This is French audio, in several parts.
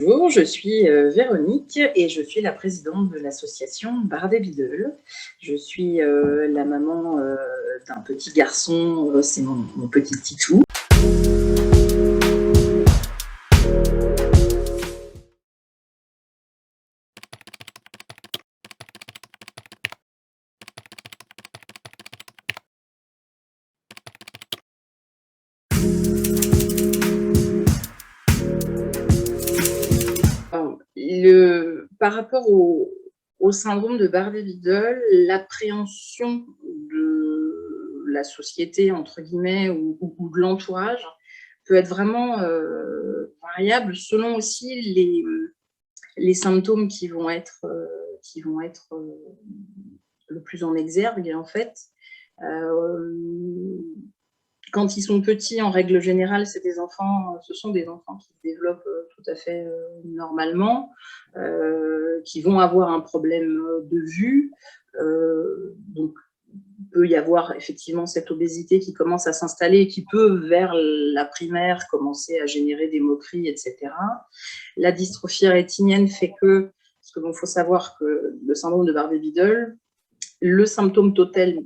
Bonjour, je suis Véronique et je suis la présidente de l'association Bardé Bidule. Je suis la maman d'un petit garçon, c'est mon petit titou. Par rapport au syndrome de Bardet-Biedl, l'appréhension de la société, entre guillemets, ou de l'entourage peut être vraiment variable selon aussi les symptômes qui vont être le plus en exergue, en fait. Quand ils sont petits, en règle générale, ce sont des enfants qui se développent tout à fait normalement, qui vont avoir un problème de vue. Donc, il peut y avoir effectivement cette obésité qui commence à s'installer et qui peut, vers la primaire, commencer à générer des moqueries, etc. La dystrophie rétinienne fait que, parce qu'il faut savoir que le syndrome de Bardet-Biedl, le symptôme totem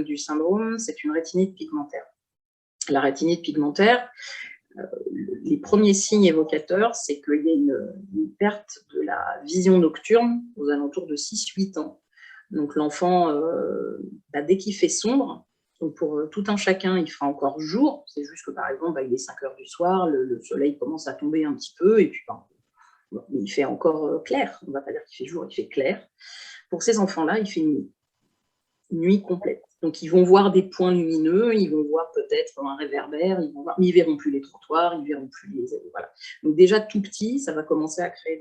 du syndrome, c'est une rétinite pigmentaire. La rétinite pigmentaire, les premiers signes évocateurs, c'est qu'il y a une perte de la vision nocturne aux alentours de 6-8 ans. Donc l'enfant, dès qu'il fait sombre, donc pour tout un chacun, il fera encore jour. C'est juste que, par exemple, il est 5 heures du soir, le soleil commence à tomber un petit peu, et puis il fait encore clair. On ne va pas dire qu'il fait jour, il fait clair. Pour ces enfants-là, il fait nuit complète. Donc, ils vont voir des points lumineux, ils vont voir peut-être un réverbère, mais ils ne verront plus les trottoirs, ils ne verront plus les... Voilà. Donc, déjà, tout petit, ça va commencer à créer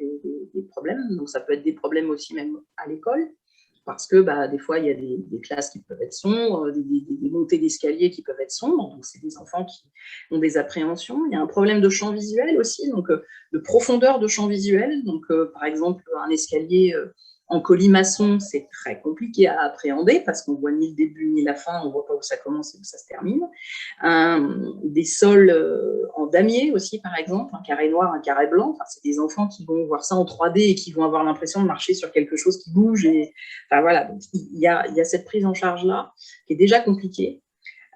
des problèmes. Donc, ça peut être des problèmes aussi même à l'école, parce que des fois, il y a des classes qui peuvent être sombres, des montées d'escalier qui peuvent être sombres. Donc, c'est des enfants qui ont des appréhensions. Il y a un problème de champ visuel aussi, donc de profondeur de champ visuel. Donc, par exemple, un escalier... en colimaçon, c'est très compliqué à appréhender parce qu'on ne voit ni le début ni la fin, on ne voit pas où ça commence et où ça se termine. Des sols en damier aussi, par exemple, un carré noir, un carré blanc. Enfin, c'est des enfants qui vont voir ça en 3D et qui vont avoir l'impression de marcher sur quelque chose qui bouge. Enfin, voilà, donc, il y a cette prise en charge-là qui est déjà compliquée.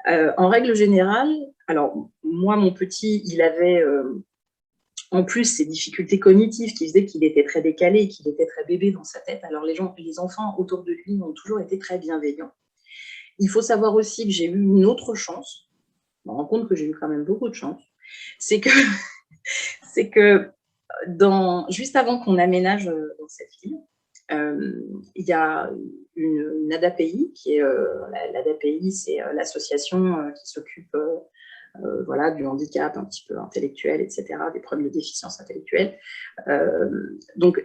En règle générale, alors moi, mon petit, il avait... en plus, ces difficultés cognitives qui faisaient qu'il était très décalé, qu'il était très bébé dans sa tête. Alors, les enfants autour de lui ont toujours été très bienveillants. Il faut savoir aussi que j'ai eu une autre chance. Je me rends compte que j'ai eu quand même beaucoup de chance. C'est que, juste avant qu'on aménage dans cette ville, il y a une ADAPI, qui est l'ADAPI, c'est l'association qui s'occupe du handicap un petit peu intellectuel, etc., des problèmes de déficience intellectuelle, donc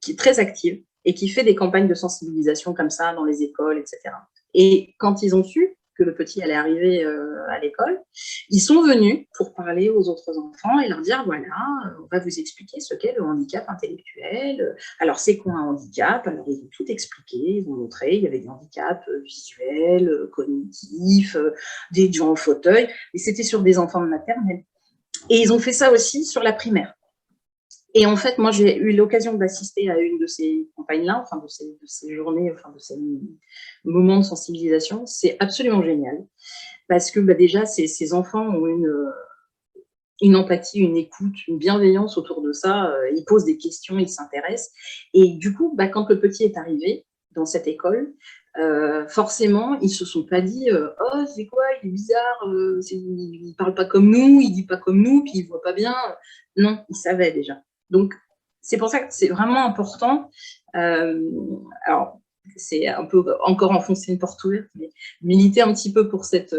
qui est très active et qui fait des campagnes de sensibilisation comme ça dans les écoles, etc. Et quand ils ont su que le petit allait arriver à l'école, ils sont venus pour parler aux autres enfants et leur dire, voilà, on va vous expliquer ce qu'est le handicap intellectuel. Alors, c'est quoi un handicap? Alors, ils ont tout expliqué, ils ont montré, il y avait des handicaps visuels, cognitifs, des gens en fauteuil, et c'était sur des enfants de maternelle. Et ils ont fait ça aussi sur la primaire. Et en fait, moi, j'ai eu l'occasion d'assister à une de ces campagnes-là, enfin de ces journées, enfin de ces moments de sensibilisation. C'est absolument génial parce que déjà, ces enfants ont une empathie, une écoute, une bienveillance autour de ça. Ils posent des questions, ils s'intéressent. Et du coup, quand le petit est arrivé dans cette école, forcément, ils ne se sont pas dit « Oh, c'est quoi, il est bizarre, il ne parle pas comme nous, il ne dit pas comme nous, puis il ne voit pas bien. » Non, ils savaient déjà. Donc, c'est pour ça que c'est vraiment important. Alors, c'est un peu encore enfoncer une porte ouverte, mais militer un petit peu pour cette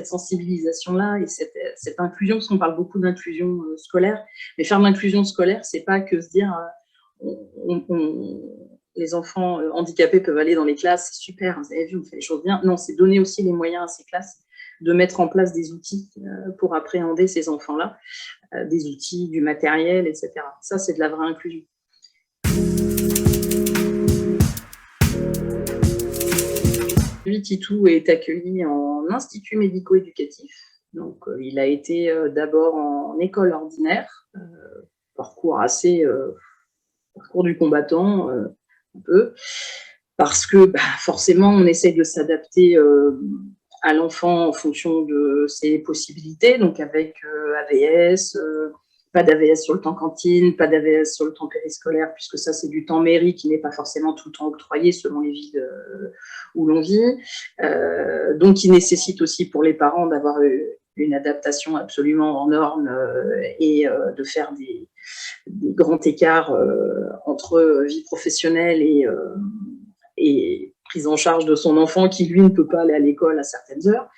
sensibilisation-là et cette inclusion, parce qu'on parle beaucoup d'inclusion scolaire, mais faire de l'inclusion scolaire, c'est pas que se dire les enfants handicapés peuvent aller dans les classes, c'est super, vous avez vu, on fait les choses bien. Non, c'est donner aussi les moyens à ces classes de mettre en place des outils pour appréhender ces enfants-là, des outils, du matériel, etc. Ça, c'est de la vraie inclusion. Titou est accueilli en institut médico-éducatif. Donc, il a été d'abord en école ordinaire, parcours assez parcours du combattant, un peu, parce que forcément, on essaye de s'adapter à l'enfant en fonction de ses possibilités, donc avec AVS, pas d'AVS sur le temps cantine, pas d'AVS sur le temps périscolaire, puisque ça, c'est du temps mairie qui n'est pas forcément tout le temps octroyé selon les villes où l'on vit. Donc, qui nécessite aussi pour les parents d'avoir une adaptation absolument en normes et de faire des grands écarts entre vie professionnelle et prise en charge de son enfant qui, lui, ne peut pas aller à l'école à certaines heures.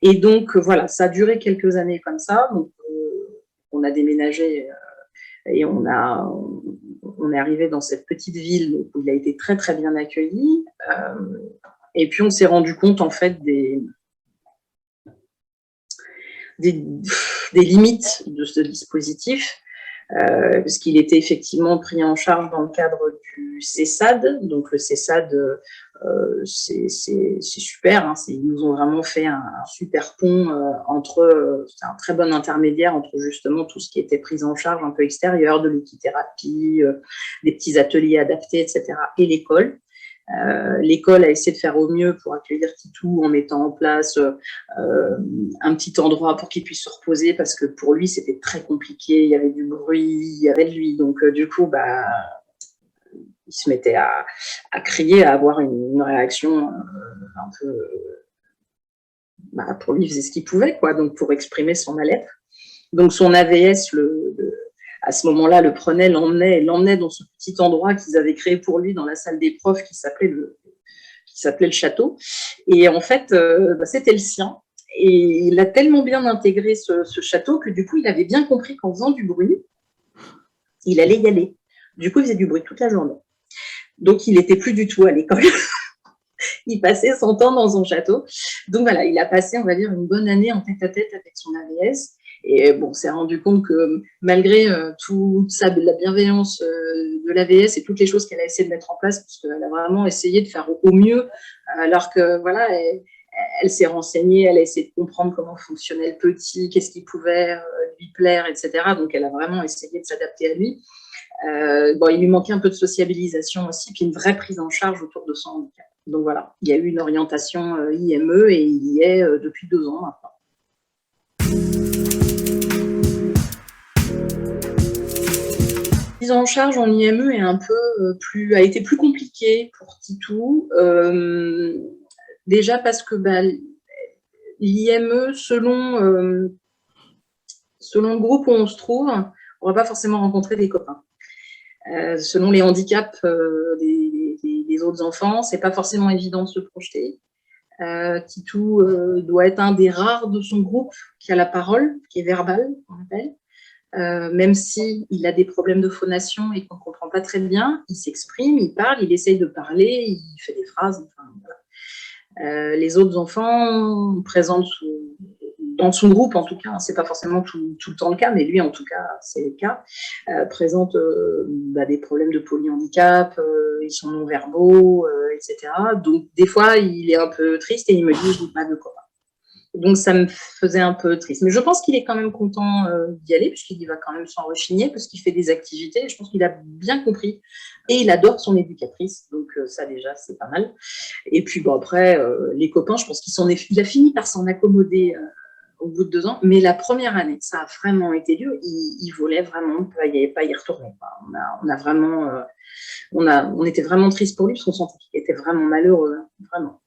Et donc, voilà, ça a duré quelques années comme ça. Donc, on a déménagé et on est arrivé dans cette petite ville où il a été très, très bien accueilli. Et puis, on s'est rendu compte, en fait, des limites de ce dispositif, puisqu'il était effectivement pris en charge dans le cadre du CESAD. Donc le CESAD, c'est super, hein, ils nous ont vraiment fait un super pont c'est un très bon intermédiaire entre justement tout ce qui était pris en charge un peu extérieur, de l'équithérapie, des petits ateliers adaptés, etc., et l'école. L'école a essayé de faire au mieux pour accueillir Titou en mettant en place un petit endroit pour qu'il puisse se reposer, parce que pour lui c'était très compliqué, il y avait du bruit, il y avait de lui, donc du coup il se mettait à crier, à avoir une réaction un peu pour lui, il faisait ce qu'il pouvait, quoi, donc pour exprimer son mal-être. Donc son AVS à ce moment-là, le prenait, l'emmenait dans ce petit endroit qu'ils avaient créé pour lui dans la salle des profs qui s'appelait le château. Et en fait, c'était le sien. Et il a tellement bien intégré ce château que du coup, il avait bien compris qu'en faisant du bruit, il allait y aller. Du coup, il faisait du bruit toute la journée. Donc, il n'était plus du tout à l'école. Il passait son temps dans son château. Donc voilà, il a passé, on va dire, une bonne année en tête-à-tête avec son AVS. Et bon, on s'est rendu compte que malgré toute la bienveillance de l'AVS et toutes les choses qu'elle a essayé de mettre en place, parce qu'elle a vraiment essayé de faire au mieux, alors que voilà, elle s'est renseignée, elle a essayé de comprendre comment fonctionnait le petit, qu'est-ce qui pouvait lui plaire, etc. Donc elle a vraiment essayé de s'adapter à lui. Il lui manquait un peu de sociabilisation aussi, puis une vraie prise en charge autour de son handicap. Donc voilà, il y a eu une orientation IME et il y est depuis 2 ans maintenant. La prise en charge en IME a été plus compliquée pour Titou. Déjà parce que l'IME, selon le groupe où on se trouve, on ne va pas forcément rencontrer des copains. Selon les handicaps des autres enfants, c'est pas forcément évident de se projeter. Titou doit être un des rares de son groupe qui a la parole, qui est verbal, on appelle. Même s'il a des problèmes de phonation et qu'on ne comprend pas très bien, il s'exprime, il parle, il essaye de parler, il fait des phrases. Enfin, voilà. Les autres enfants présentent dans son groupe, en tout cas, c'est pas forcément tout le temps le cas, mais lui, en tout cas, c'est le cas, présente des problèmes de polyhandicap, ils sont non-verbaux, etc. Donc, des fois, il est un peu triste et il me dit « je n'ai pas de copain ». Donc, ça me faisait un peu triste. Mais je pense qu'il est quand même content d'y aller, puisqu'il va quand même s'en rechigner, parce qu'il fait des activités. Je pense qu'il a bien compris. Et il adore son éducatrice. Donc, ça, déjà, c'est pas mal. Et puis, après, les copains, je pense qu'il a fini par s'en accommoder au bout de 2 ans. Mais la première année, ça a vraiment été dur. Il voulait vraiment pas y retourner. On était vraiment triste pour lui, parce qu'on sentait qu'il était vraiment malheureux. Vraiment.